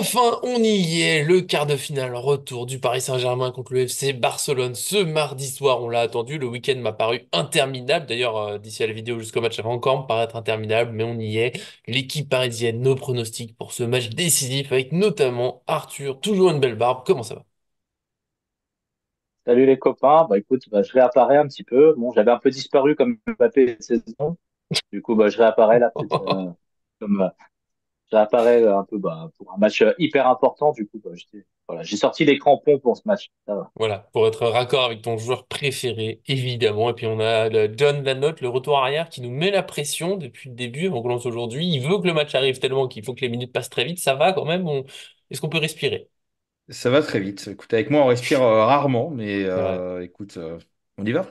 Enfin, on y est, le quart de finale retour du Paris Saint-Germain contre le FC Barcelone ce mardi soir. On l'a attendu, le week-end m'a paru interminable. D'ailleurs, d'ici à la vidéo jusqu'au match, ça va encore me paraître interminable, mais on y est. L'équipe parisienne, nos pronostics pour ce match décisif avec notamment Arthur, toujours une belle barbe. Comment ça va? Salut les copains, écoute, je réapparais un petit peu. Bon, j'avais un peu disparu comme Mbappé cette saison. Du coup, je réapparais là peut-être comme je réapparais un peu pour un match hyper important. Du coup, voilà, j'ai sorti les crampons pour ce match. Ça va. Voilà, pour être raccord avec ton joueur préféré, évidemment. Et puis on a John Lanotte, le retour arrière, qui nous met la pression depuis le début, on commence aujourd'hui. Il veut que le match arrive tellement qu'il faut que les minutes passent très vite. Ça va quand même? Est-ce qu'on peut respirer? Ça va très vite. Écoute, avec moi, on respire rarement, mais C'est vrai. écoute, on y va.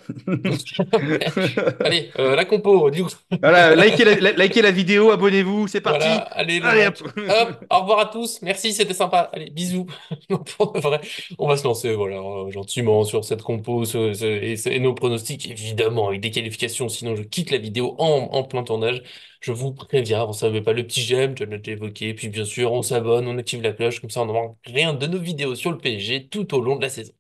Allez, la compo, du coup. Voilà, likez la vidéo, abonnez-vous, c'est Voilà, parti. allez, le Allez, hop. match. Hop, au revoir à tous. Merci, c'était sympa. Allez, bisous. Non, pour de vrai, on va se lancer, voilà, gentiment sur cette compo et nos pronostics, évidemment, avec des qualifications. Sinon, je quitte la vidéo en plein tournage. Je vous préviens, vous savez pas le petit j'aime, je l'ai déjà évoqué. Puis, bien sûr, on s'abonne, on active la cloche. Comme ça, on n'aura rien de nos vidéos sur le PSG tout au long de la saison.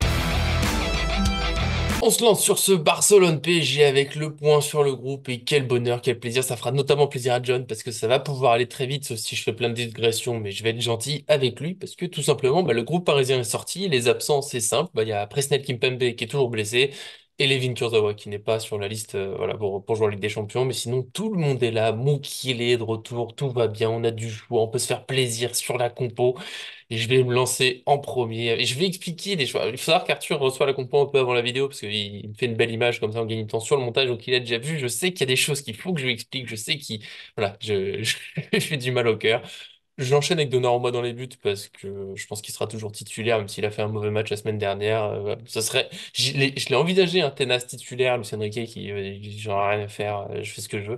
On se lance sur ce Barcelone PSG avec le point sur le groupe et quel bonheur, quel plaisir. Ça fera notamment plaisir à John parce que ça va pouvoir aller très vite, sauf si je fais plein de digressions, mais je vais être gentil avec lui parce que tout simplement, le groupe parisien est sorti. Les absents, c'est simple. Il y a Presnel Kimpembe qui est toujours blessé et Layvin Kurzawa qui n'est pas sur la liste voilà, pour jouer en Ligue des Champions. Mais sinon, tout le monde est là. Moukile est de retour, tout va bien. On a du choix, on peut se faire plaisir sur la compo. Et je vais me lancer en premier. Et je vais expliquer des choses. Il faut savoir qu'Arthur reçoit la compo un peu avant la vidéo parce qu'il me fait une belle image comme ça, on gagne du temps sur le montage. Donc il a déjà vu. Je sais qu'il y a des choses qu'il faut que je lui explique. Je sais qu'il. Voilà, je lui fais du mal au cœur. J'enchaîne avec Donnarumma dans les buts parce que je pense qu'il sera toujours titulaire, même s'il a fait un mauvais match la semaine dernière. Voilà. Ça serait. Je l'ai envisagé, un Tenas titulaire, Lucien Riquet qui. J'en ai rien à faire, je fais ce que je veux.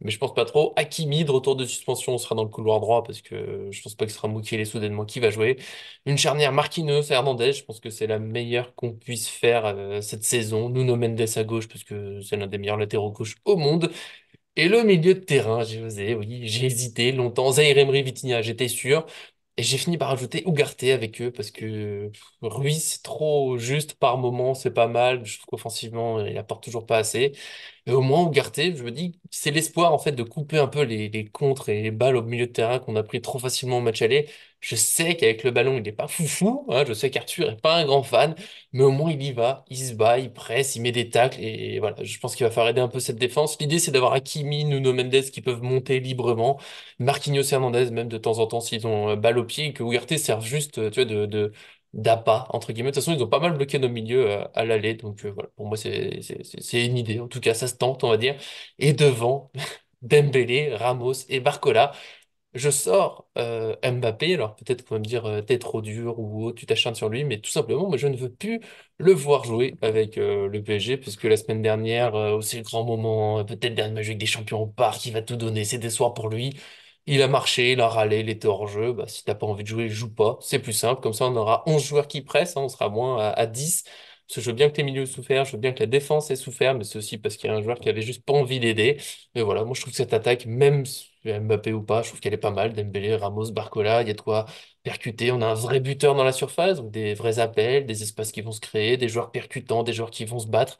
Mais je pense pas trop. Hakimi, de retour de suspension, sera dans le couloir droit parce que je pense pas que ce sera Mukiele soudainement qui va jouer. Une charnière Marquinhos et Hernandez, je pense que c'est la meilleure qu'on puisse faire cette saison. Nuno Mendes à gauche parce que c'est l'un des meilleurs latéraux gauche au monde. Et le milieu de terrain, j'ai osé, oui, j'ai hésité longtemps. Zaïre Emery, Vitinha, j'étais sûr. Et j'ai fini par ajouter Ugarte avec eux parce que Ruiz, c'est trop juste par moment, c'est pas mal. Je trouve qu'offensivement, il apporte toujours pas assez. Et au moins, Ugarte, je me dis, c'est l'espoir en fait de couper un peu les contres et les balles au milieu de terrain qu'on a pris trop facilement au match aller. Je sais qu'avec le ballon, il n'est pas foufou, hein, je sais qu'Arthur est pas un grand fan, mais au moins il y va, il se bat, il presse, il met des tacles et voilà, je pense qu'il va falloir aider un peu cette défense. L'idée, c'est d'avoir Hakimi, Nuno Mendes qui peuvent monter librement, Marquinhos et Hernandez même de temps en temps s'ils ont balle au pied et que Ugarte serve juste, tu vois, de d'appât, entre guillemets. De toute façon, ils ont pas mal bloqué nos milieux à l'aller. Donc voilà, pour moi, c'est une idée. En tout cas, ça se tente, on va dire. Et devant, Dembélé, Ramos et Barcola, je sors Mbappé. Alors peut-être qu'on va me dire, t'es trop dur ou tu t'acharnes sur lui, mais tout simplement, moi, je ne veux plus le voir jouer avec le PSG, puisque la semaine dernière, c'est le grand moment, peut-être dernier match avec des champions au parc, il va tout donner, c'est des soirs pour lui. Il a marché, il a râlé, il était hors jeu. Bah, si t'as pas envie de jouer, joue pas. C'est plus simple. Comme ça, on aura 11 joueurs qui pressent, hein, on sera moins à 10. Parce que je veux bien que les milieux aient souffert, je veux bien que la défense ait souffert, mais c'est aussi parce qu'il y a un joueur qui avait juste pas envie d'aider. Mais voilà, moi je trouve que cette attaque, même si Mbappé ou pas, je trouve qu'elle est pas mal. Dembélé, Ramos, Barcola, il y a de quoi percuter. On a un vrai buteur dans la surface, donc des vrais appels, des espaces qui vont se créer, des joueurs percutants, des joueurs qui vont se battre,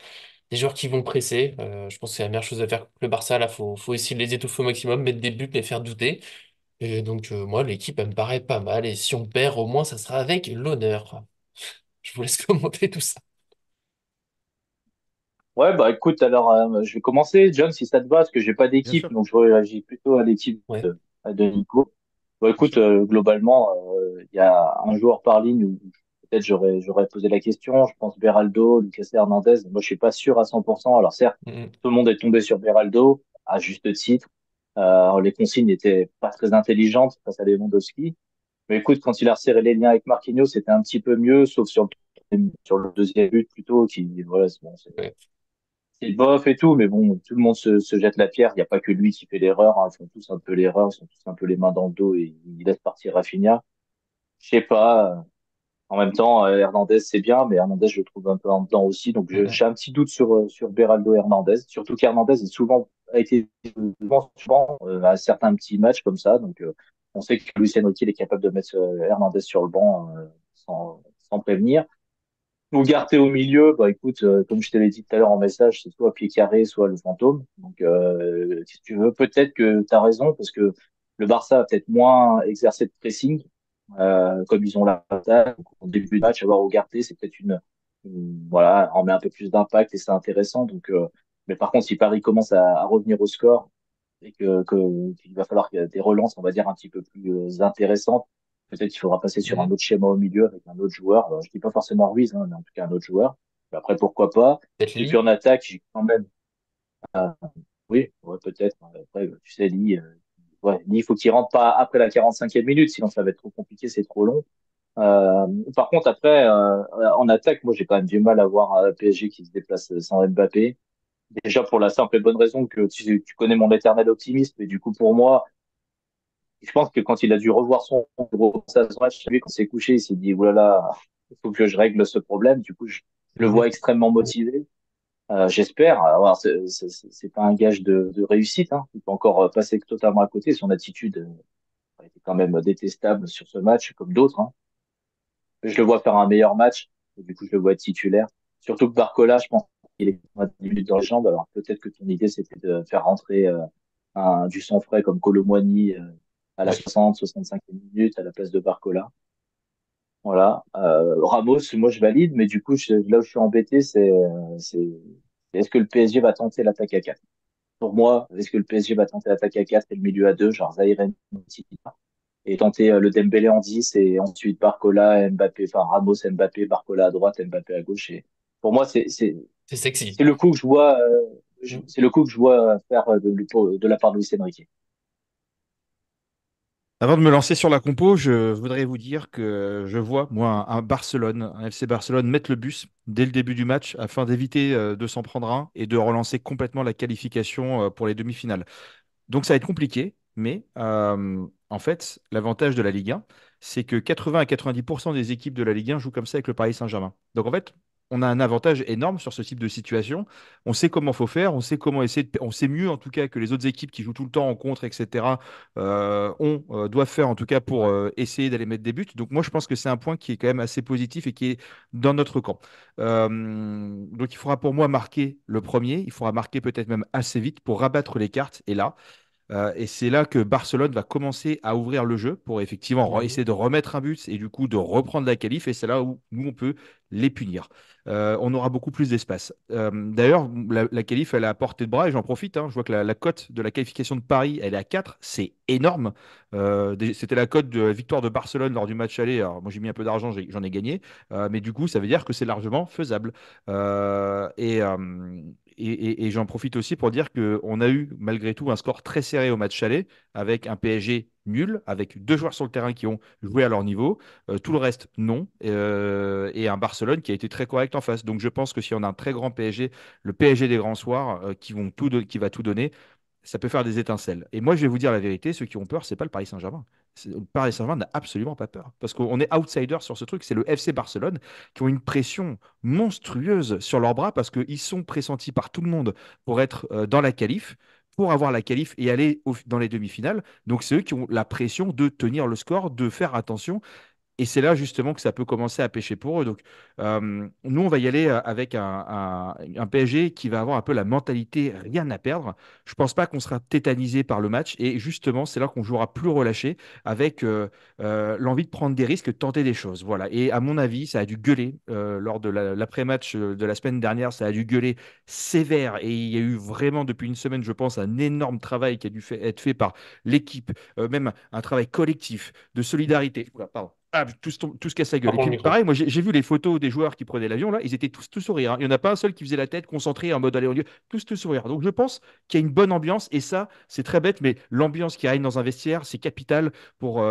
des joueurs qui vont presser. Je pense que c'est la meilleure chose à faire contre le Barça. Là, faut essayer de les étouffer au maximum, mettre des buts, les faire douter. Et donc, moi, l'équipe, elle me paraît pas mal. Et si on perd, au moins, ça sera avec l'honneur. Je vous laisse commenter tout ça. Ouais, écoute, alors je vais commencer, John, si ça te va, parce que j'ai pas Bien d'équipe, sûr. donc je réagis plutôt à l'équipe Ouais. de Nico. Bien Écoute, sûr. globalement, il y a un joueur par ligne où peut-être j'aurais posé la question. Je pense Beraldo, Lucas Hernandez. Moi, je suis pas sûr à 100%. Alors certes, Mm, tout le monde est tombé sur Beraldo à juste titre. Alors, les consignes n'étaient pas très intelligentes face à Lewandowski. Mais écoute, quand il a resserré les liens avec Marquinhos, c'était un petit peu mieux, sauf sur le deuxième but plutôt, qui voilà, ouais. c'est bof et tout, mais bon, tout le monde se jette la pierre. Il n'y a pas que lui qui fait l'erreur, hein. Ils font tous un peu l'erreur, ils sont tous un peu les mains dans le dos et ils laissent partir Rafinha. Je sais pas. En même temps, Hernandez c'est bien, mais Hernandez je le trouve un peu en dedans aussi. Donc Mm, j'ai un petit doute sur Beraldo Hernandez, surtout qu'Hernandez a été souvent à certains petits matchs comme ça. Donc On sait que Luis Enrique il est capable de mettre Hernandez sur le banc sans prévenir. Ugarte au milieu, bah écoute, comme je t'avais dit tout à l'heure en message, c'est soit pied carré, soit le fantôme. Donc, si tu veux, peut-être que tu as raison, parce que le Barça a peut-être moins exercé de pressing, comme ils ont l'attaque. Au début de match, avoir Ugarte, c'est peut-être voilà, on met un peu plus d'impact et c'est intéressant. Donc, mais par contre, si Paris commence à revenir au score et qu'il va falloir qu'il y ait des relances, on va dire, un petit peu plus intéressantes. Peut-être qu'il faudra passer sur un Mhm. autre schéma au milieu avec un autre joueur. Je dis pas forcément Ruiz, hein, mais en tout cas un autre joueur. Mais après, pourquoi pas. Peut-être Et puis Lee. en attaque, j'ai quand même, oui, ouais, peut-être. Après, tu sais, Lee, il faut qu'il rentre pas après la 45e minute, sinon ça va être trop compliqué, c'est trop long. Par contre, après, en attaque, moi, j'ai quand même du mal à voir PSG qui se déplace sans Mbappé. Déjà pour la simple et bonne raison que tu connais mon éternel optimisme, et du coup, pour moi, je pense que quand il a dû revoir ça ce match, lui, quand il s'est couché, il s'est dit, voilà, il faut que je règle ce problème. Du coup, je le vois Mhm. extrêmement motivé. J'espère. Alors, c'est pas un gage de réussite, hein. Il peut encore passer totalement à côté. Son attitude a été quand même détestable sur ce match, comme d'autres, hein. Je le vois faire un meilleur match. Et du coup, je le vois être titulaire. Surtout que Barcola, je pense qu'il est à 10 minutes dans les jambes. Alors, peut-être que ton idée, c'était de faire rentrer du sang frais comme Colomboigny à la Oui. 60, 65e minute à la place de Barcola. Voilà. Ramos, moi je valide, mais du coup, là où je suis embêté, est-ce que le PSG va tenter l'attaque à 4? Pour moi, est-ce que le PSG va tenter l'attaque à 4 et le milieu à 2, genre Zaïre et tenter le Dembélé en 10 et ensuite Barcola, Mbappé, enfin Ramos, Mbappé, Barcola à droite, Mbappé à gauche. Et pour moi, C'est sexy. c'est le coup que je vois, Mhm. c'est le coup que je vois faire de la part de Luis Enrique. Avant de me lancer sur la compo, je voudrais vous dire que je vois, moi, un Barcelone, un FC Barcelone mettre le bus dès le début du match afin d'éviter de s'en prendre un et de relancer complètement la qualification pour les demi-finales. Donc ça va être compliqué, mais en fait, l'avantage de la Ligue 1, c'est que 80 à 90% des équipes de la Ligue 1 jouent comme ça avec le Paris Saint-Germain. Donc en fait, on a un avantage énorme sur ce type de situation. On sait comment faut faire, on sait comment essayer on sait mieux en tout cas que les autres équipes qui jouent tout le temps en contre, etc. Doivent faire en tout cas pour essayer d'aller mettre des buts. Donc moi je pense que c'est un point qui est quand même assez positif et qui est dans notre camp. Donc il faudra pour moi marquer le premier, il faudra marquer peut-être même assez vite pour rabattre les cartes. Et là, et c'est là que Barcelone va commencer à ouvrir le jeu pour effectivement Mhm. essayer de remettre un but et du coup de reprendre la qualif. Et c'est là où nous, on peut les punir. On aura beaucoup plus d'espace. D'ailleurs, la qualif, elle est à portée de bras et j'en profite, hein. Je vois que la cote de la qualification de Paris, elle est à 4. C'est énorme. C'était la cote de la victoire de Barcelone lors du match aller. Alors, moi, j'ai mis un peu d'argent, j'en ai gagné. Mais du coup, ça veut dire que c'est largement faisable. Et j'en profite aussi pour dire qu'on a eu malgré tout un score très serré au match aller, avec un PSG nul, avec deux joueurs sur le terrain qui ont joué à leur niveau, tout le reste non, et un Barcelone qui a été très correct en face. Donc je pense que si on a un très grand PSG, le PSG des grands soirs, qui va tout donner, ça peut faire des étincelles. Et moi, je vais vous dire la vérité, ceux qui ont peur, c'est pas le Paris Saint-Germain. Le Paris Saint-Germain n'a absolument pas peur. Parce qu'on est outsider sur ce truc. C'est le FC Barcelone qui ont une pression monstrueuse sur leurs bras parce qu'ils sont pressentis par tout le monde pour être dans la qualif, pour avoir la qualif et aller dans les demi-finales. Donc, c'est eux qui ont la pression de tenir le score, de faire attention. Et c'est là justement que ça peut commencer à pêcher pour eux. Donc, nous, on va y aller avec un PSG qui va avoir un peu la mentalité rien à perdre. Je pense pas qu'on sera tétanisé par le match. Et justement, c'est là qu'on jouera plus relâché avec l'envie de prendre des risques, de tenter des choses. Voilà. Et à mon avis, ça a dû gueuler lors de l'après-match de la semaine dernière. Ça a dû gueuler sévère. Et il y a eu vraiment, depuis une semaine, je pense, un énorme travail qui a dû être fait par l'équipe, même un travail collectif de solidarité. Oula, pardon. Ah, tout se casse la gueule. Et Prends le puis micro. pareil, moi j'ai vu les photos des joueurs qui prenaient l'avion, là, ils étaient tous sourire, hein. Il n'y en a pas un seul qui faisait la tête concentrée en mode aller au lieu, tous sourire. Donc je pense qu'il y a une bonne ambiance et ça, c'est très bête, mais l'ambiance qui règne dans un vestiaire, c'est capital pour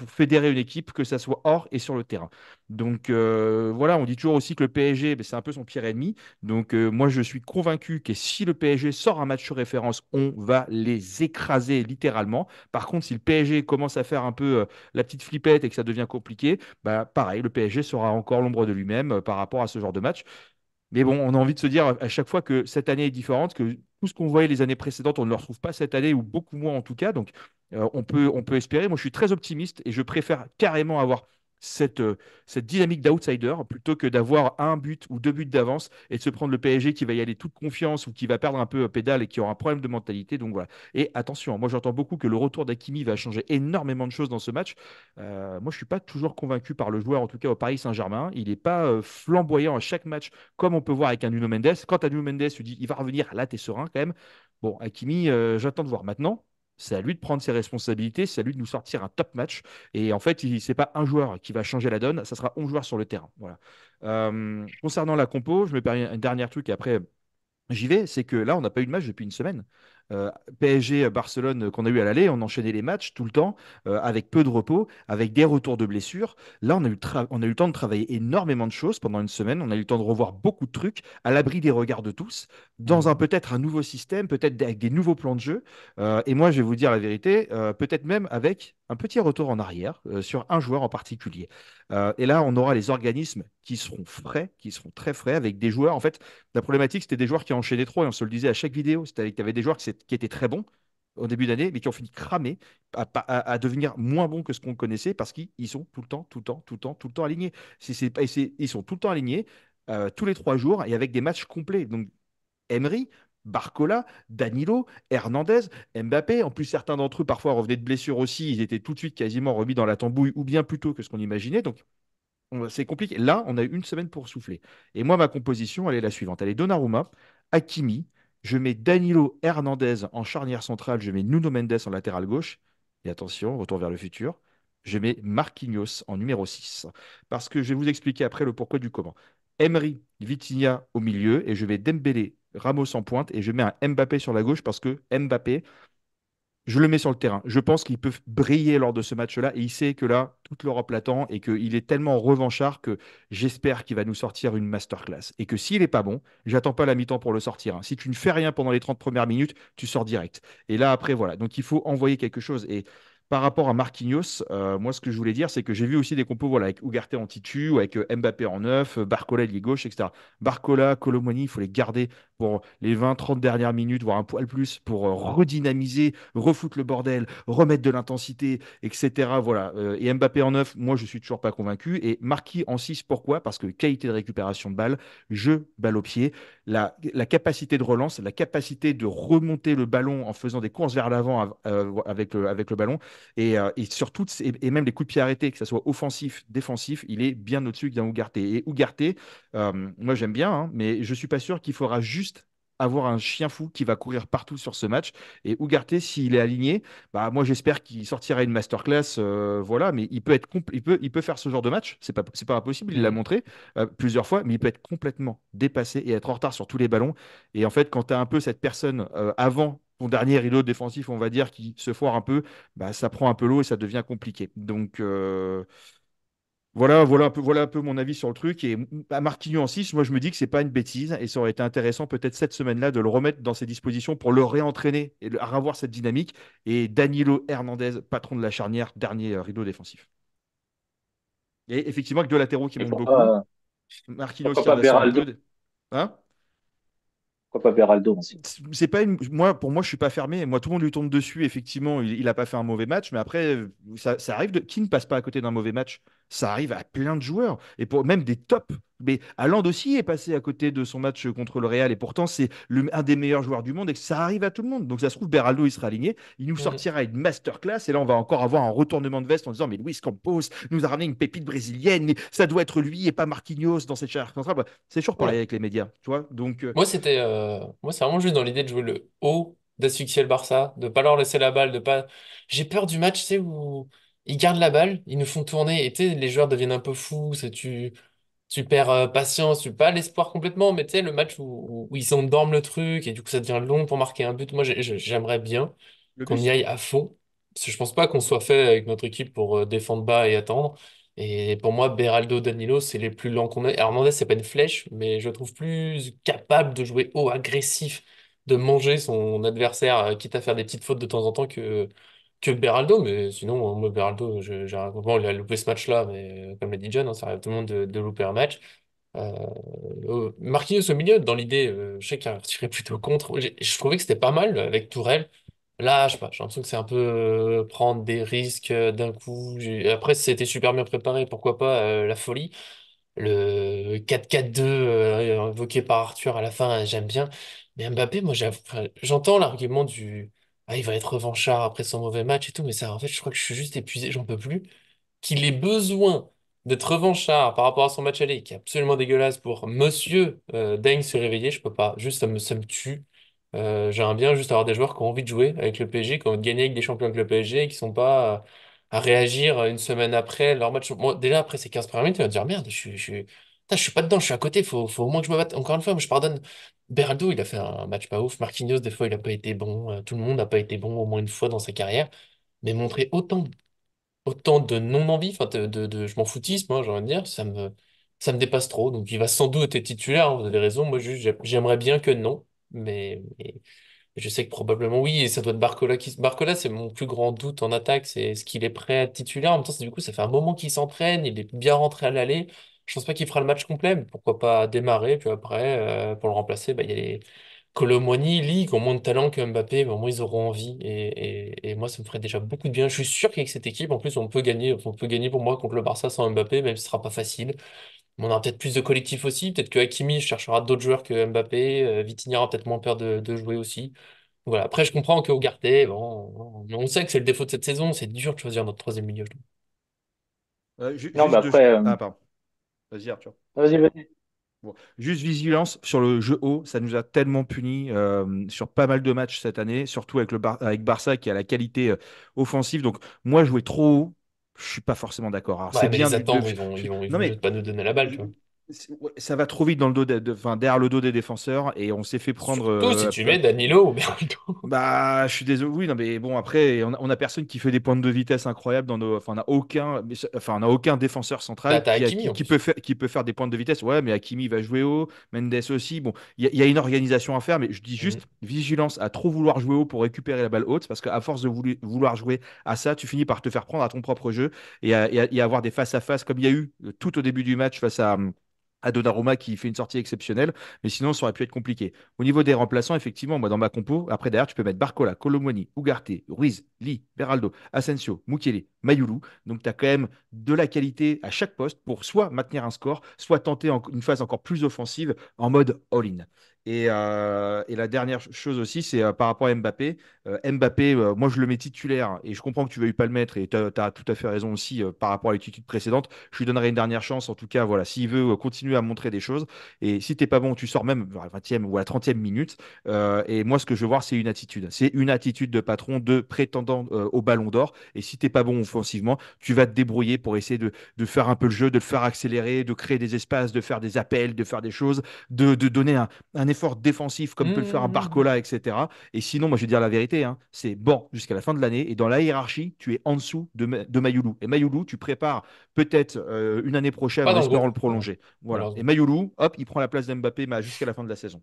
fédérer une équipe, que ça soit hors et sur le terrain. Donc voilà, on dit toujours aussi que le PSG, ben, c'est un peu son pire ennemi. Donc moi je suis convaincu que si le PSG sort un match sur référence, on va les écraser littéralement. Par contre, si le PSG commence à faire un peu la petite flippette et que ça devient compliqué, bah, pareil, le PSG sera encore l'ombre de lui-même par rapport à ce genre de match. Mais bon, on a envie de se dire à chaque fois que cette année est différente, que tout ce qu'on voyait les années précédentes, on ne le retrouve pas cette année, ou beaucoup moins en tout cas. Donc, on peut espérer. Moi, je suis très optimiste et je préfère carrément avoir cette, euh, cette dynamique d'outsider plutôt que d'avoir un but ou deux buts d'avance et de se prendre le PSG qui va y aller toute confiance ou qui va perdre un peu pédale et qui aura un problème de mentalité. Donc voilà. Et attention, moi j'entends beaucoup que le retour d'Hakimi va changer énormément de choses dans ce match. Moi, je suis pas toujours convaincu par le joueur, en tout cas au Paris Saint-Germain. Il n'est pas flamboyant à chaque match comme on peut voir avec un Nuno Mendes. Quand à Nuno Mendes, tu dis il va revenir, là, tu es serein quand même. Bon, Hakimi, j'attends de voir. Maintenant, c'est à lui de prendre ses responsabilités, c'est à lui de nous sortir un top match. Et en fait, c'est pas un joueur qui va changer la donne, ça sera 11 joueurs sur le terrain. Voilà. Concernant la compo, je me permets un dernier truc et après j'y vais, c'est que là, on n'a pas eu de match depuis une semaine. PSG, Barcelone qu'on a eu à l'aller, on enchaînait les matchs tout le temps, avec peu de repos, avec des retours de blessures. Là, on a eu le temps de travailler énormément de choses pendant une semaine. On a eu le temps de revoir beaucoup de trucs, à l'abri des regards de tous, dans un Mhm. peut-être un nouveau système, peut-être avec des nouveaux plans de jeu. Et moi, je vais vous dire la vérité, peut-être même avec un petit retour en arrière sur un joueur en particulier. Et là, on aura les organismes qui seront frais, qui seront très frais, avec des joueurs. En fait, la problématique, c'était des joueurs qui enchaînaient trop, et on se le disait à chaque vidéo. C'était tu avais des joueurs qui étaient très bons au début d'année, mais qui ont fini cramés à devenir moins bons que ce qu'on connaissait parce qu'ils sont tout le temps, tout le temps, tout le temps, tout le temps alignés. Ils sont tout le temps alignés, tous les 3 jours, et avec des matchs complets. Donc, Emery, Barcola, Danilo, Hernandez, Mbappé. En plus, certains d'entre eux, parfois, revenaient de blessures aussi. Ils étaient tout de suite quasiment remis dans la tambouille, ou bien plus tôt que ce qu'on imaginait. Donc, c'est compliqué. Là, on a eu une semaine pour souffler. Et moi, ma composition, elle est la suivante. Elle est Donnarumma, Hakimi. Je mets Danilo Hernandez en charnière centrale. Je mets Nuno Mendes en latéral gauche. Et attention, retour vers le futur. Je mets Marquinhos en numéro 6. Parce que je vais vous expliquer après le pourquoi du comment. Emery, Vitinha au milieu. Et je vais Dembélé, Ramos en pointe. Et je mets un Mbappé sur la gauche parce que Mbappé, je le mets sur le terrain. Je pense qu'il peut briller lors de ce match-là. Et il sait que là, toute l'Europe l'attend et qu'il est tellement revanchard que j'espère qu'il va nous sortir une masterclass. Et que s'il n'est pas bon, j'attends pas la mi-temps pour le sortir, hein. Si tu ne fais rien pendant les 30 premières minutes, tu sors direct. Et là, après, voilà. Donc, il faut envoyer quelque chose. Et par rapport à Marquinhos, moi, ce que je voulais dire, c'est que j'ai vu aussi des compos voilà, avec Ugarte en titu, ou avec Mbappé en neuf, Barcola, lié gauche, etc. Barcola, Colomani, il faut les garder pour les 20-30 dernières minutes, voire un poil plus, pour redynamiser, refoutre le bordel, remettre de l'intensité, etc. Voilà. Et Mbappé en 9, moi, je suis toujours pas convaincu. Et Marquis en 6, pourquoi? Parce que qualité de récupération de balle, jeu, balle au pied, la capacité de relance, la capacité de remonter le ballon en faisant des courses vers l'avant avec le ballon, et surtout, et même les coups de pied arrêtés, que ce soit offensif, défensif, il est bien au-dessus d'un Ugarte. Et Ugarte, moi j'aime bien, hein, mais je suis pas sûr qu'il faudra juste avoir un chien fou qui va courir partout sur ce match. Et Ugarte, s'il est aligné, bah moi j'espère qu'il sortira une masterclass, voilà. Mais il peut faire ce genre de match. C'est pas impossible. Il l'a Mhm. montré plusieurs fois, mais il peut être complètement dépassé et être en retard sur tous les ballons. Et en fait, quand tu as un peu cette personne avant ton dernier rideau défensif, on va dire, qui se foire un peu, bah, ça prend un peu l'eau et ça devient compliqué. Donc, voilà un peu mon avis sur le truc. Et à Marquinhos en 6, moi je me dis que c'est pas une bêtise et ça aurait été intéressant peut-être cette semaine-là de le remettre dans ses dispositions pour le réentraîner et revoir cette dynamique. Et Danilo Hernandez, patron de la charnière, dernier rideau défensif. Et effectivement, avec deux latéraux qui Et montent beaucoup, Marquinhos pourquoi qui pas redescend un Beraldo? peu. Hein? Pourquoi pas Beraldo aussi? C'est pas pour moi, je suis pas fermé. Moi, tout le monde lui tombe dessus. Effectivement, il a pas fait un mauvais match, mais après, ça arrive qui ne passe pas à côté d'un mauvais match? Ça arrive à plein de joueurs et pour même des tops. Mais Haaland aussi est passé à côté de son match contre le Real et pourtant c'est un des meilleurs joueurs du monde et que ça arrive à tout le monde. Donc ça se trouve, Beraldo il sera aligné, il nous Mhm. sortira une masterclass et là on va encore avoir un retournement de veste en disant mais Luis Campos nous a ramené une pépite brésilienne, mais ça doit être lui et pas Marquinhos dans cette charnière centrale. Bah, c'est toujours pareil Ouais. avec les médias, tu vois. Donc Moi, c'est vraiment juste dans l'idée de jouer le haut, d'asphyxier le Barça, de pas leur laisser la balle, de pas. J'ai peur du match, tu sais, où ils gardent la balle, ils nous font tourner, et tu sais, les joueurs deviennent un peu fous, tu perds patience, tu pas l'espoir complètement, mais tu sais, le match où ils endorment le truc, et du coup, ça devient long pour marquer un but. Moi, j'aimerais bien le qu'on y but. aille à fond, parce que je pense pas qu'on soit fait avec notre équipe pour défendre bas et attendre. Et pour moi, Beraldo, Danilo, c'est les plus lents qu'on ait. Hernandez, c'est pas une flèche, mais je le trouve plus capable de jouer haut, agressif, de manger son adversaire, quitte à faire des petites fautes de temps en temps que Beraldo. Mais sinon, moi, Beraldo, bon, il a loupé ce match-là, mais comme l'a dit John, hein, ça arrive à tout le monde de louper un match. Euh, Marquinhos au milieu, dans l'idée, je sais qu'il a retiré plutôt contre. Je trouvais que c'était pas mal avec Tourelle. Là, je sais pas, j'ai l'impression que c'est un peu prendre des risques d'un coup. Après, c'était super bien préparé, pourquoi pas la folie. Le 4-4-2 invoqué par Arthur à la fin, j'aime bien. Mais Mbappé, moi, enfin, j'entends l'argument du ah, il va être revanchard après son mauvais match et tout, mais ça, en fait, je crois que je suis juste épuisé, j'en peux plus. Qu'il ait besoin d'être revanchard par rapport à son match aller, qui est absolument dégueulasse pour Monsieur Daigne se réveiller, je peux pas. Juste, ça me tue. J'aimerais bien juste avoir des joueurs qui ont envie de jouer avec le PSG, qui ont envie de gagner avec des champions avec le PSG, et qui sont pas à réagir une semaine après leur match. Moi, déjà après ces 15 premières minutes, tu vas te dire merde, putain, je suis pas dedans, je suis à côté, faut au moins que je me batte. Encore une fois, moi, je pardonne. Beraldo, il a fait un match pas ouf. Marquinhos, des fois, il a pas été bon. Tout le monde n'a pas été bon au moins une fois dans sa carrière. Mais montrer autant de non-envie, enfin je m'en foutisme, hein, j'ai envie de dire, ça me dépasse trop. Donc il va sans doute être titulaire, hein, vous avez raison. Moi, juste, j'aimerais bien que non. Mais je sais que probablement oui, et ça doit être Barcola qui. Barcola, c'est mon plus grand doute en attaque, c'est ce qu'il est prêt à être titulaire. En même temps, du coup, ça fait un moment qu'il s'entraîne, il est bien rentré à l'aller. Je pense pas qu'il fera le match complet, mais pourquoi pas démarrer, puis après, pour le remplacer, bah, il y a les Colomwani, Lee, qui ont moins de talent que Mbappé, mais au moins ils auront envie. Et moi, ça me ferait déjà beaucoup de bien. Je suis sûr qu'avec cette équipe, en plus, on peut gagner pour moi contre le Barça sans Mbappé, même si ce sera pas facile. Mais on aura peut-être plus de collectif aussi. Peut-être que Hakimi cherchera d'autres joueurs que Mbappé. Vitinha aura peut-être moins peur de jouer aussi. Voilà. Après, je comprends que Ugarte, bon, on sait que c'est le défaut de cette saison. C'est dur de choisir notre troisième milieu, je trouve. Non, mais Juste deux. après, Ah, pardon. Vas-y, Arthur. vas-y, vas-y. Bon. Juste vigilance sur le jeu haut, ça nous a tellement punis sur pas mal de matchs cette année, surtout avec Barça qui a la qualité offensive. Donc moi, jouer trop haut, je suis pas forcément d'accord. Alors c'est Ouais, mais bien les attendre, ils non vont mais juste pas nous donner la balle, tu vois. ouais, ça va trop vite dans le dos enfin, derrière le dos des défenseurs et on s'est fait prendre. Surtout si tu mets Danilo ou Beraldo. Bah, je suis désolé. Oui, non, mais bon, après, on a personne qui fait des pointes de vitesse incroyables dans nos. Enfin, on a aucun défenseur Bah, central t'as Hakimi en plus. qui peut faire des pointes de vitesse. Ouais, mais Hakimi va jouer haut, Mendes aussi. Bon, il y a une organisation à faire, mais je dis Mhm. juste vigilance à trop vouloir jouer haut pour récupérer la balle haute, parce qu'à force de vouloir jouer à ça, tu finis par te faire prendre à ton propre jeu et à avoir des face-à-face comme il y a eu tout au début du match face à Donnarumma qui fait une sortie exceptionnelle, mais sinon ça aurait pu être compliqué. Au niveau des remplaçants, effectivement, moi dans ma compo, après derrière, tu peux mettre Barcola, Colomwani, Ugarte, Ruiz, Lee, Beraldo, Asensio, Mukiele, Mayulu. Donc tu as quand même de la qualité à chaque poste pour soit maintenir un score, soit tenter une phase encore plus offensive en mode all-in. Et la dernière chose aussi, c'est par rapport à Mbappé. Mbappé, moi je le mets titulaire et je comprends que tu veuilles pas le mettre et tu as, tout à fait raison aussi par rapport à l'attitude précédente. Je lui donnerai une dernière chance, en tout cas, voilà, s'il veut continuer à montrer des choses. Et si t'es pas bon, tu sors même à la 20e ou à la 30e minute. Et moi, ce que je veux voir, c'est une attitude. C'est une attitude de patron, de prétendant au ballon d'or. Et si t'es pas bon offensivement, tu vas te débrouiller pour essayer de faire un peu le jeu, de le faire accélérer, de créer des espaces, de faire des appels, de faire des choses, de donner un effort défensif comme peut le faire un Mhm. Barcola, etc. Et sinon, moi, je vais dire la vérité, hein, c'est bon jusqu'à la fin de l'année. Et dans la hiérarchie, tu es en dessous de Mayulu. Et Mayulu, tu prépares peut-être une année prochaine Pas en dans le espérant groupe, le voilà, prolonger. Voilà. Et malheureusement. Mayulu, hop, il prend la place d'Mbappé jusqu'à la fin de la saison.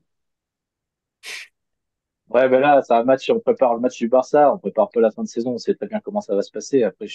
Ouais, ben là, c'est un match, on prépare le match du Barça, on prépare pas la fin de saison, on sait très bien comment ça va se passer. Après,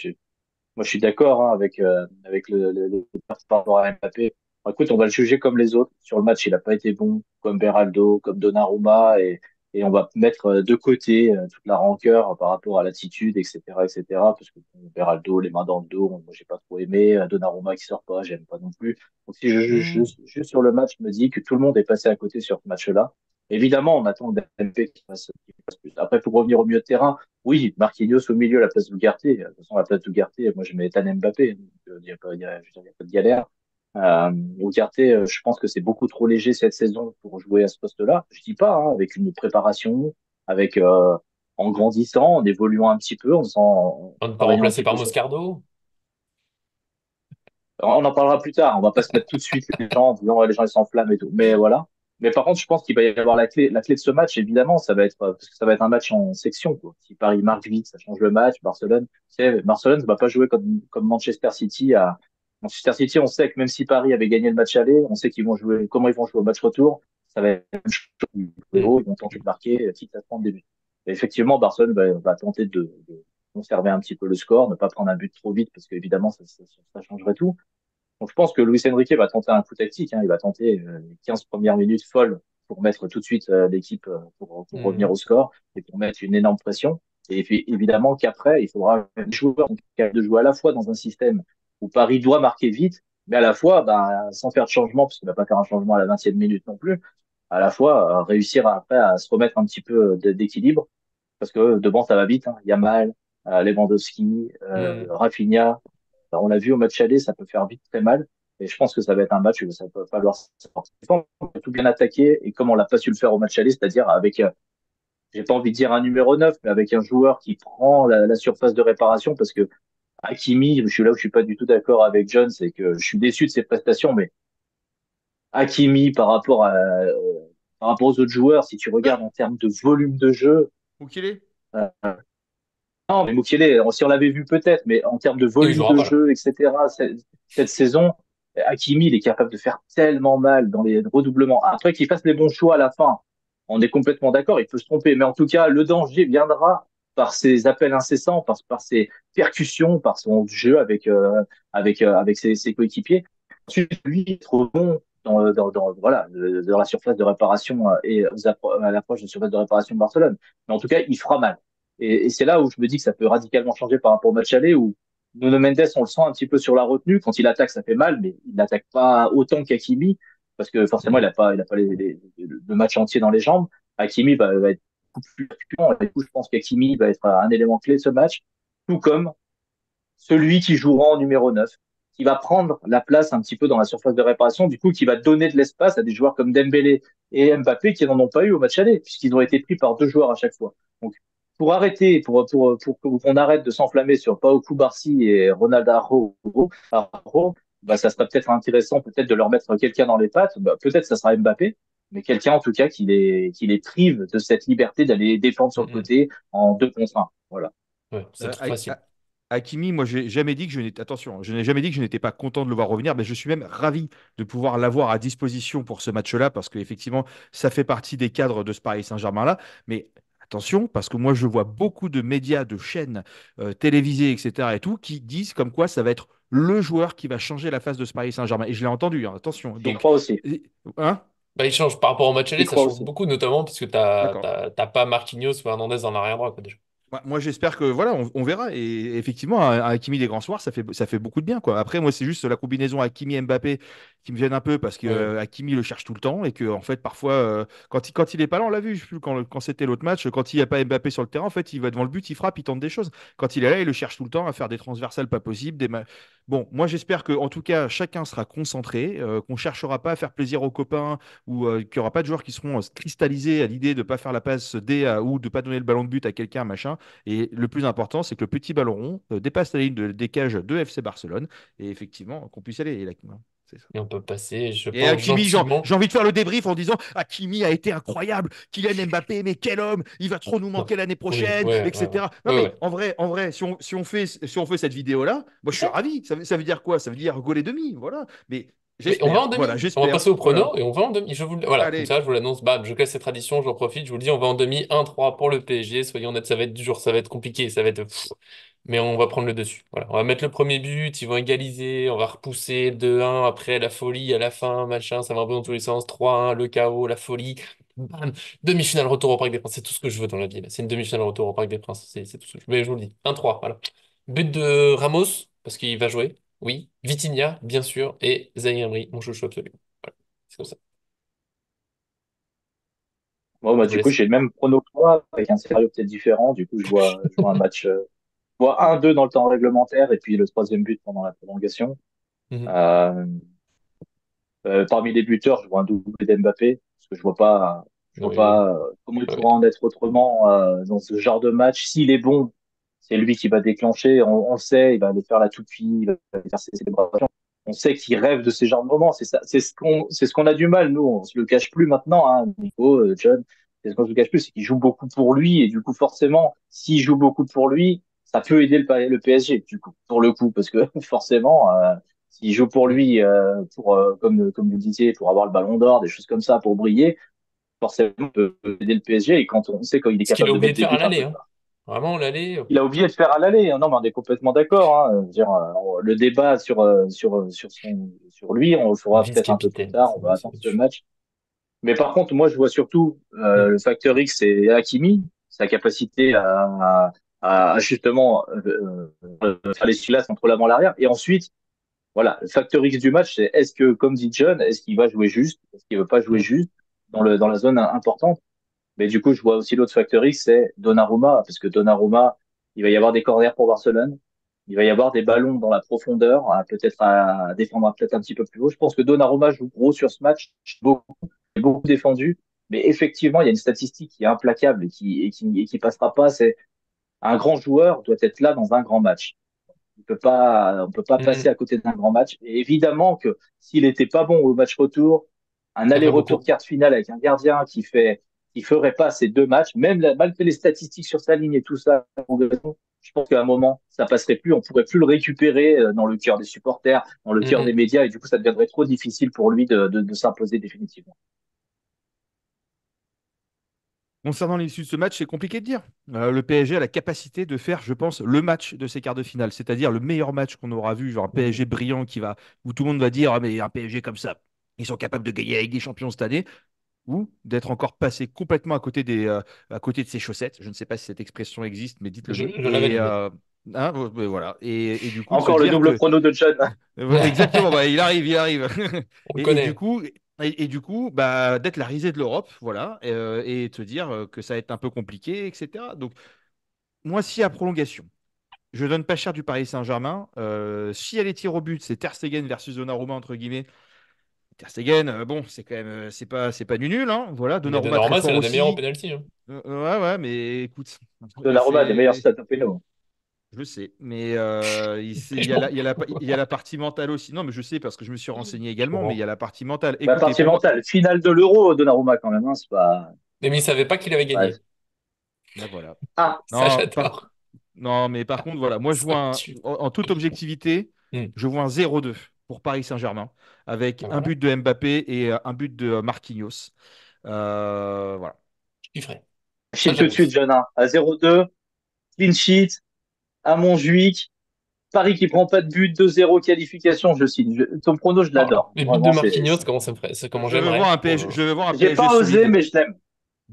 moi, je suis d'accord hein, avec le par rapport à Mbappé. Bon, écoute, on va le juger comme les autres. Sur le match, il n'a pas été bon, comme Beraldo, comme Donnarumma, et on va mettre de côté toute la rancœur par rapport à l'attitude, etc., etc. Parce que bon, Beraldo, les mains dans le dos, moi, j'ai pas trop aimé. Donnarumma qui sort pas, j'aime pas non plus. Donc, si je juge Mhm. juste sur le match, je me dis que tout le monde est passé à côté sur ce match-là. Évidemment, on attend Mbappé qui fasse plus. Après, pour revenir au milieu de terrain, oui, Marquinhos au milieu, à la place d'Ugarte. De toute façon, à la place d'Ugarte, moi, je mets Ethan Mbappé. Donc, il n'y a pas, je veux dire, y a pas de galère. Ugarte, je pense que c'est beaucoup trop léger cette saison pour jouer à ce poste-là. Je dis pas, hein, avec une préparation, avec en grandissant, en évoluant un petit peu, en On ne pas travaillant un remplacer petit par peu sur. Moscardo. On en parlera plus tard. On va pas se mettre tout de suite les gens en disant ouais, les gens ils s'enflamment et tout. Mais voilà. Mais par contre, je pense qu'il va y avoir la clé de ce match. Évidemment, ça va être parce que ça va être un match en section. Quoi. Si Paris marque vite, ça change le match. Barcelone, Barcelone ne va pas jouer comme Manchester City. Manchester City, on sait que même si Paris avait gagné le match aller, on sait qu'ils vont jouer comment ils vont jouer au match retour. Ça va être la même chose. Ils Mhm. vont tenter de marquer, quitte à prendre des buts. Et effectivement, Barcelone va tenter de conserver un petit peu le score, ne pas prendre un but trop vite parce qu'évidemment ça changerait tout. Donc je pense que Luis Enrique va tenter un coup tactique, hein. Il va tenter les 15 premières minutes folles pour mettre tout de suite l'équipe pour revenir Mhm. au score et pour mettre une énorme pression. Et puis évidemment qu'après, il faudra des joueurs qui sont capables de jouer à la fois dans un système où Paris doit marquer vite, mais à la fois sans faire de changement, parce qu'il ne va pas faire un changement à la 20e minute non plus, à la fois réussir après à se remettre un petit peu d'équilibre, parce que devant ça va vite, hein. Yamal, Lewandowski, Mhm. Rafinha, on l'a vu au match aller, ça peut faire vite très mal. Et je pense que ça va être un match où ça peut falloir tout bien attaquer et comme on l'a pas su le faire au match aller, c'est-à-dire avec, j'ai pas envie de dire un numéro 9, mais avec un joueur qui prend la surface de réparation parce que Hakimi, je suis là où je suis pas du tout d'accord avec John, c'est que je suis déçu de ses prestations, mais Hakimi par rapport aux autres joueurs, si tu Ouais, regardes en termes de volume de jeu, où qu'il est? euh, non, mais Mukiele, si on l'avait vu peut-être, mais en termes de Il volume jouera de pas là. jeu, etc., cette saison, Hakimi, il est capable de faire tellement mal dans les redoublements. Après qu'il fasse les bons choix à la fin, on est complètement d'accord, il peut se tromper. Mais en tout cas, le danger viendra par ses appels incessants, par ses percussions, par son jeu avec ses coéquipiers. Ensuite, lui, il est trop bon voilà, dans la surface de réparation à l'approche de surface de réparation de Barcelone. Mais en tout cas, il fera mal. Et c'est là où je me dis que ça peut radicalement changer par rapport au match aller où Nuno Mendes, on le sent un petit peu sur la retenue. Quand il attaque, ça fait mal, mais il n'attaque pas autant qu'Hakimi parce que forcément, Mhm. il a pas le match entier dans les jambes. Hakimi va être beaucoup plus percutant. Et du coup, je pense qu'Hakimi va être un élément clé de ce match, tout comme celui qui jouera en numéro 9, qui va prendre la place un petit peu dans la surface de réparation, du coup, qui va donner de l'espace à des joueurs comme Dembélé et Mbappé qui n'en ont pas eu au match aller, puisqu'ils ont été pris par deux joueurs à chaque fois. Donc, pour qu'on arrête de s'enflammer sur Pau Barcy et Ronaldo Araujo, bah, ça sera peut-être intéressant peut-être de leur mettre quelqu'un dans les pattes. Bah, peut-être ça sera Mbappé, mais quelqu'un en tout cas qui les prive de cette liberté d'aller défendre sur le Mhm. côté en 2 contre 1. Voilà. Ouais, c'est Euh, trop Ha- facile. Ha- Hakimi, moi, j'ai jamais dit que je n'étais. Attention, je n'ai jamais dit que je n'étais pas content de le voir revenir, mais je suis même ravi de pouvoir l'avoir à disposition pour ce match-là, parce qu'effectivement, ça fait partie des cadres de ce Paris Saint-Germain-là. Mais attention, parce que moi, je vois beaucoup de médias, de chaînes télévisées, etc., et tout, qui disent comme quoi ça va être le joueur qui va changer la face de ce Paris Saint-Germain. Et je l'ai entendu, hein, attention. J'y Donc, crois aussi. hein? Bah, il change par rapport au match J'y aller, ça crois change aussi. beaucoup, notamment parce que D'accord. t'as pas Marquinhos ou Hernandez dans l'arrière droit, quoi, déjà. Moi, j'espère que voilà, on verra. Et effectivement, un Hakimi des grands soirs, ça fait beaucoup de bien, quoi. Après, moi, c'est juste la combinaison Hakimi-Mbappé qui me gêne un peu parce que Ouais. Hakimi le cherche tout le temps et que en fait, parfois, quand il est pas là, on l'a vu, je sais plus quand c'était l'autre match, quand il n'y a pas Mbappé sur le terrain, en fait, il va devant le but, il frappe, il tente des choses. Quand il est là, il le cherche tout le temps à faire des transversales pas possibles. Bon, moi, j'espère que en tout cas, chacun sera concentré, qu'on cherchera pas à faire plaisir aux copains ou qu'il n'y aura pas de joueurs qui seront cristallisés à l'idée de pas faire la passe ou de pas donner le ballon de but à quelqu'un, machin. Et le plus important, c'est que le petit ballon rond dépasse la ligne des cages de FC Barcelone et effectivement qu'on puisse y aller. C'est ça. Et on peut passer, je Et pense, Hakimi, gentiment. j'ai envie de faire le débrief en disant Hakimi a été incroyable, Kylian Mbappé, mais quel homme, il va trop nous Non. manquer l'année Oui, prochaine, ouais, ouais, ouais. etc. Non Ouais, mais ouais. en vrai, si on fait cette vidéo-là, moi je suis ravi. Ça veut dire quoi? Ça veut dire goal et demi, voilà. Mais Mais on va j'espère, en voilà, demi. On va j'espère, passer au voilà. prono et on va en demi. Voilà, comme Allez, ça, je vous l'annonce. Bam, je casse cette tradition, j'en profite. Je vous le dis, on va en demi 1-3 pour le PSG. Soyons honnêtes, ça va être dur, ça va être compliqué, ça va être. Mais on va prendre le dessus. Voilà. On va mettre le premier but, ils vont égaliser, on va repousser 2-1, après la folie à la fin, machin, ça va un peu dans tous les sens. 3-1, le chaos, la folie. Bam, demi-finale retour au Parc des Princes. C'est tout ce que je veux dans la vie, là. C'est une demi-finale retour au Parc des Princes. C'est tout ce que je veux. Mais je vous le dis. 1-3, voilà. But de Ramos, parce qu'il va jouer. Oui. Vitinha, bien sûr. Et Zaïre Emery, mon chouchou absolu. Voilà. C'est comme ça. Bon, bah, Je vous du coup, laisse. j'ai le même prono que toi, avec un scénario peut-être différent. Du coup, je vois un match, je vois 1-2 dans le temps réglementaire et puis le troisième but pendant la prolongation. Mhm. Euh, Parmi les buteurs, je vois un doublé d'Mbappé, parce que je vois Oui. pas comment il Oui. pourra en être autrement dans ce genre de match. S'il est bon, c'est lui qui va déclencher. On le sait, il va aller faire la toupie, il va aller faire ses célébrations. On sait qu'il rêve de ces genres de moments. C'est ça, c'est ce qu'on a du mal, nous. On se le cache plus maintenant, hein, Nico, John. C'est ce qu'on se le cache plus, c'est qu'il joue beaucoup pour lui, et du coup, forcément, s'il joue beaucoup pour lui, ça peut aider le PSG, du coup, pour le coup, parce que forcément, s'il joue pour Mhm. lui, comme vous disiez, pour avoir le ballon d'or, des choses comme ça, pour briller, forcément, ça peut aider le PSG. Et quand on sait qu'il est Ce qu'il a capable de oublié mettre de des faire à buts un l'aller, peu hein. Vraiment, l'aller. Il a oublié de faire à l'aller, hein. Non, mais on est complètement d'accord, hein. Je veux dire, le débat sur lui, on le fera peut-être un peu plus Vice-capitaine. tard. On va C'est attendre autre ce chose. match. Mais par contre, moi, je vois surtout Hmm. le facteur X, c'est Hakimi, sa capacité à justement faire les silas entre l'avant et l'arrière. Et ensuite, voilà, le facteur X du match, c'est est-ce que, comme dit John, est-ce qu'il va jouer juste, est-ce qu'il veut pas jouer Hmm. juste dans la zone importante. Mais du coup, je vois aussi l'autre facteur X, c'est Donnarumma, parce que Donnarumma, il va y avoir des corners pour Barcelone, il va y avoir des ballons dans la profondeur, peut-être à défendre peut-être un petit peu plus haut. Je pense que Donnarumma joue gros sur ce match, beaucoup, beaucoup défendu, mais effectivement, il y a une statistique qui est implacable et qui passera pas. C'est un grand joueur doit être là dans un grand match. On peut pas passer Hmm. à côté d'un grand match. Et évidemment que s'il était pas bon au match retour, un Ça ferait aller-retour beaucoup. quart de finale avec un gardien qui ferait pas ces deux matchs, malgré les statistiques sur sa ligne et tout ça, je pense qu'à un moment, ça passerait plus, on pourrait plus le récupérer dans le cœur des supporters, dans le Hmm, cœur des hmm. médias, et du coup, ça deviendrait trop difficile pour lui de s'imposer définitivement. Concernant l'issue de ce match, c'est compliqué de dire. Le PSG a la capacité de faire, je pense, le match de ces quarts de finale, c'est-à-dire le meilleur match qu'on aura vu, genre un Hmm. PSG brillant où tout le monde va dire, ah, mais un PSG comme ça, ils sont capables de gagner avec des champions cette année, ou d'être encore passé complètement à côté de ses chaussettes. Je ne sais pas si cette expression existe, mais dites-le nous. Je la valide. Hein, voilà. Et du coup, de se Encore le dire double que prono de John. exactement, bah, il arrive. On le Et du connaît. coup, du coup, bah, d'être la risée de l'Europe, voilà, et de se dire que ça va être un peu compliqué, etc. Donc, moi, si à prolongation, je donne pas cher du Paris Saint-Germain. Si elle est tir au but, c'est Ter Stegen versus Donnarumma entre guillemets. Ter Stegen, bon, c'est quand même, c'est pas du nul, hein. Voilà, Mais Donnarumma très Donnarumma, c'est fort l'un des meilleurs au aussi. penalty, hein. Ouais, ouais, mais écoute, Donnarumma a des meilleurs c'est stats au péno. je sais, mais Mais je m'en- il y a la partie mentale aussi. Non, mais je sais parce que je me suis renseigné je également, mais il y a comprends. la partie mentale. Bah, Écoutez, partie pour moi, mentale, finale de l'Euro, Donnarumma quand même, hein, c'est pas, Mais il savait pas qu'il avait ouais. gagné. ben voilà. Ah, Ça, Non, j'adore. non, mais par contre, voilà, moi je Ça vois me tue. en toute objectivité, Hmm. je vois un 0-2 pour Paris Saint-Germain, avec Ben un voilà. but de Mbappé et un but de Marquinhos. Voilà. Je kifferais. je Ça, file tout de j'avoue. suite, John, hein. À 0-2, clean sheet, à Montjuic, Paris qui prend pas de but, 2-0 qualification, je signe. Ton prono, je Oh, l'adore. les buts de Vraiment, Marquinhos, comment ça me ferait, comment Je veux voir j'aimerais. un PSG, je veux voir un j'ai PSG pas osé, solide. mais je l'aime.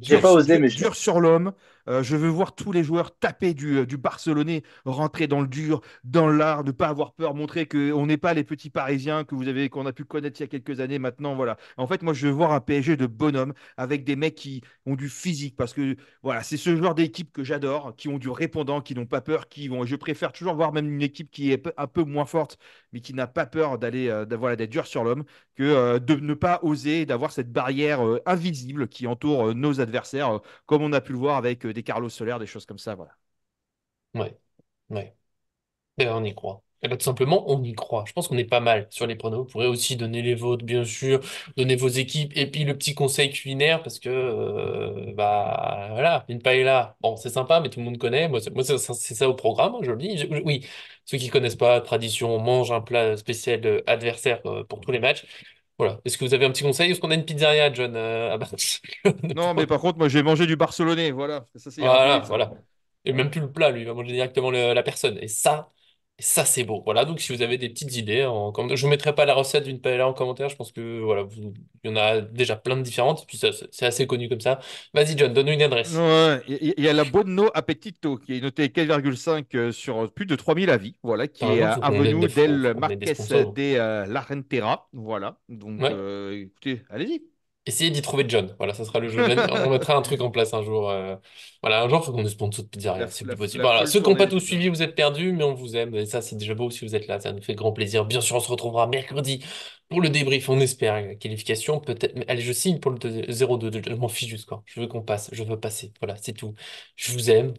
J'ai pas osé, mais je l'aime. Dur sur l'homme. Je veux voir tous les joueurs taper du Barcelonais, rentrer dans le dur, dans l'art, ne pas avoir peur, montrer qu'on n'est pas les petits Parisiens qu'on a pu connaître il y a quelques années maintenant. Voilà. En fait, moi, je veux voir un PSG de bonhomme avec des mecs qui ont du physique parce que voilà, c'est ce genre d'équipe que j'adore, qui ont du répondant, qui n'ont pas peur, qui vont. Je préfère toujours voir même une équipe qui est un peu moins forte, mais qui n'a pas peur voilà, d'être dur sur l'homme que de ne pas oser, d'avoir cette barrière invisible qui entoure nos adversaires, comme on a pu le voir avec des Carlos Soler, des choses comme ça. Voilà. Ouais, ouais. Eh ben, on y croit. Eh ben, tout simplement, on y croit. Je pense qu'on est pas mal sur les pronos. Vous pourrez aussi donner les vôtres, bien sûr, donner vos équipes, et puis le petit conseil culinaire, parce que, bah, voilà, une paella, bon, c'est sympa, mais tout le monde connaît. C'est ça au programme, hein, je le dis. Oui, ceux qui connaissent pas, tradition, on mange un plat spécial adversaire pour tous les matchs. Voilà. Est-ce que vous avez un petit conseil? Est-ce qu'on a une pizzeria, John, à Barcelone Non, mais pour- par contre, moi, j'ai mangé du Barcelonais. Voilà, ça ira plus Voilà, vite, ça. voilà. Et Voilà. même plus le plat, lui, il va manger directement la personne. Et ça, c'est beau. Voilà, donc si vous avez des petites idées en commentaire, je vous mettrai pas la recette d'une paella en commentaire, je pense que voilà, il y en a déjà plein de différentes, puis c'est assez connu comme ça. Vas-y, John, donne-nous une adresse. Ouais, il y a la Buono Appetito qui est notée 4,5 sur plus de 3000 avis, voilà, En qui même est temps, à il Avenue faut del qu'on ait des Marqués sponsors. de la Rentera, voilà. Donc, Ouais. écoutez, allez-y. Essayez d'y trouver John. Voilà, ça sera le jeu de l'année. On mettra un truc en place un jour. Voilà, un jour, il faut qu'on ait sponsor de pizzeria. C'est plus possible. La Voilà, folle ceux qui n'ont pas tournée, tout c'est ça. suivi, vous êtes perdus, mais on vous aime. Et ça, c'est déjà beau si vous êtes là. Ça nous fait grand plaisir. Bien sûr, on se retrouvera mercredi pour le débrief. On espère la qualification. Peut-être. Mais allez, je signe pour le 0-2. Je m'en fiche du score. Je veux qu'on passe. Je veux passer. Voilà, c'est tout. Je vous aime.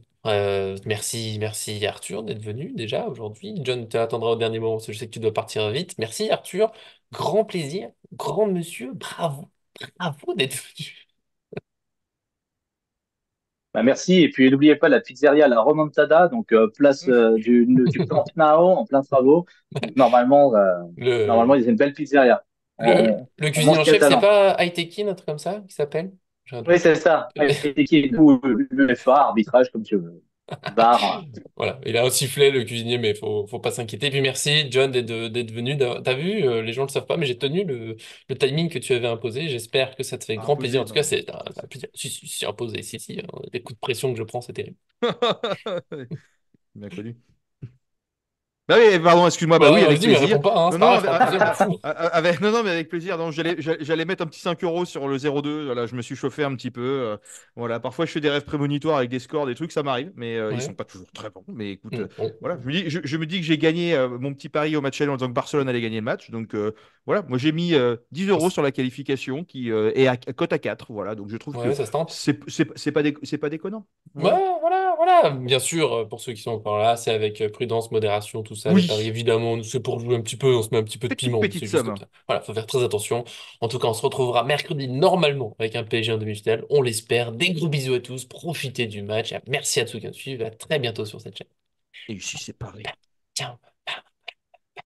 Merci, merci Arthur d'être venu déjà aujourd'hui. John tu attendra au dernier moment parce que je sais que tu dois partir vite. Merci Arthur. Grand plaisir. Grand monsieur. Bravo. Bravo d'être venu. Bah, merci. Et puis, n'oubliez pas la pizzeria, la Remontada, donc place du Camp Nou en plein travaux. Donc, normalement, Le, il y a une belle pizzeria. le On cuisinier mange en chef, c'est catalan. pas Aiteki, un truc comme ça, qui s'appelle? J'ai un Oui, doute. c'est ça. Euh, Et qui est ou l'UEFA, arbitrage, comme tu veux. VAR. Voilà, il a un sifflet, le cuisinier, mais faut pas s'inquiéter. Puis merci, John, d'être venu. T'as vu, les gens le savent pas, mais j'ai tenu le timing que tu avais imposé. J'espère que ça te fait grand plaisir. Imposé, En tout cas, non. c'est un plaisir. Si, imposé, si, hein. Les coups de pression que je prends, c'est terrible. Bien connu. Bah oui, pardon, excuse-moi, bah oui, Bah, avec vas-y, mais plaisir. réponds pas, hein, Non, c'est pas non, grave, je prends le plaisir, je m'en fous. non, non, mais avec plaisir. Donc, j'allais mettre un petit 5 euros sur le 0-2. Voilà, je me suis chauffé un petit peu. Voilà, parfois, je fais des rêves prémonitoires avec des scores, des trucs, ça m'arrive, mais ils sont Ouais. pas toujours très bons. Mais écoute, Bon. voilà, je me dis que j'ai gagné mon petit pari au match aller en disant que Barcelone allait gagner le match. Donc, voilà, moi, j'ai mis 10 euros sur la qualification qui est à cote à 4. Voilà, donc je trouve Ouais, que ça se tente. c'est pas déconnant. Ouais, Voilà. voilà. Bien sûr, pour ceux qui sont encore là, c'est avec prudence, modération, tout ça. Les paris, Oui, évidemment, c'est pour jouer un petit peu, on se met un petit peu de petite, piment, mais petite c'est juste comme somme. ça. Voilà, faut faire très attention. En tout cas, on se retrouvera mercredi normalement avec un PSG en demi-finale. On l'espère. Des gros bisous à tous. Profitez du match. Merci à tous qui nous suivent. À très bientôt sur cette chaîne. Et ici, c'est pareil. Ciao.